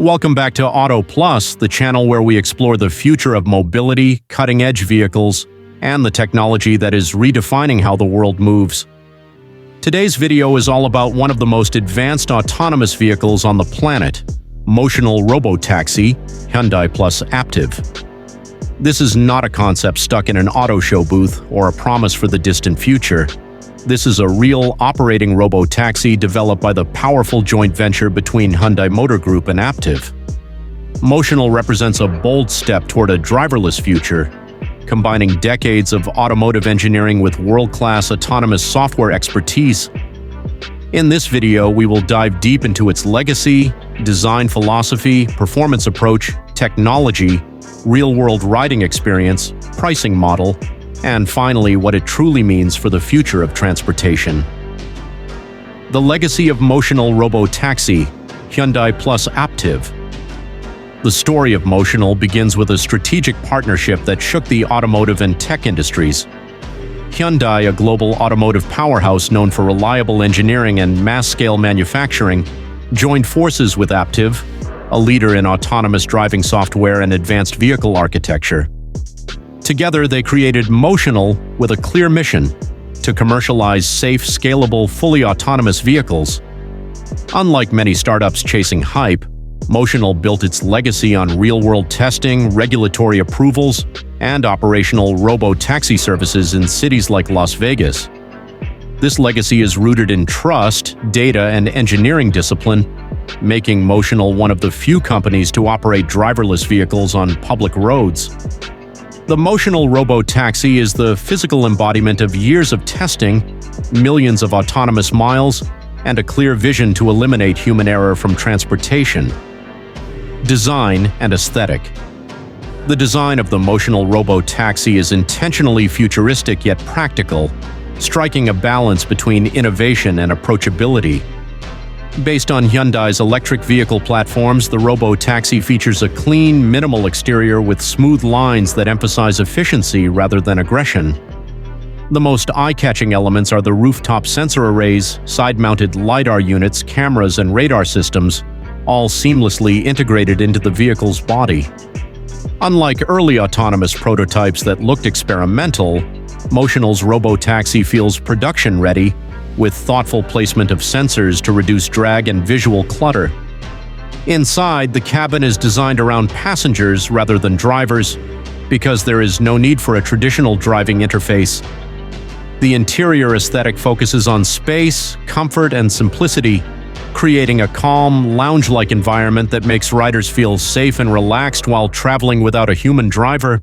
Welcome back to Auto Plus, the channel where we explore the future of mobility, cutting-edge vehicles, and the technology that is redefining how the world moves. Today's video is all about one of the most advanced autonomous vehicles on the planet, Motional Robotaxi, Hyundai plus Aptiv. This is not a concept stuck in an auto show booth or a promise for the distant future. This is a real operating robotaxi developed by the powerful joint venture between Hyundai Motor Group and Aptiv. Motional represents a bold step toward a driverless future, combining decades of automotive engineering with world-class autonomous software expertise. In this video, we will dive deep into its legacy, design philosophy, performance approach, technology, real-world riding experience, pricing model, and finally, what it truly means for the future of transportation. The legacy of Motional Robotaxi, Hyundai plus Aptiv. The story of Motional begins with a strategic partnership that shook the automotive and tech industries. Hyundai, a global automotive powerhouse known for reliable engineering and mass-scale manufacturing, joined forces with Aptiv, a leader in autonomous driving software and advanced vehicle architecture. Together, they created Motional with a clear mission: to commercialize safe, scalable, fully autonomous vehicles. Unlike many startups chasing hype, Motional built its legacy on real-world testing, regulatory approvals, and operational robo-taxi services in cities like Las Vegas. This legacy is rooted in trust, data, and engineering discipline, making Motional one of the few companies to operate driverless vehicles on public roads. The Motional Robotaxi is the physical embodiment of years of testing, millions of autonomous miles, and a clear vision to eliminate human error from transportation. Design and aesthetic. The design of the Motional Robotaxi is intentionally futuristic yet practical, striking a balance between innovation and approachability. Based on Hyundai's electric vehicle platforms, the Robotaxi features a clean, minimal exterior with smooth lines that emphasize efficiency rather than aggression. The most eye-catching elements are the rooftop sensor arrays, side-mounted LiDAR units, cameras, and radar systems, all seamlessly integrated into the vehicle's body. Unlike early autonomous prototypes that looked experimental, Motional's Robotaxi feels production-ready, with thoughtful placement of sensors to reduce drag and visual clutter. Inside, the cabin is designed around passengers rather than drivers, because there is no need for a traditional driving interface. The interior aesthetic focuses on space, comfort, and simplicity, creating a calm, lounge-like environment that makes riders feel safe and relaxed while traveling without a human driver.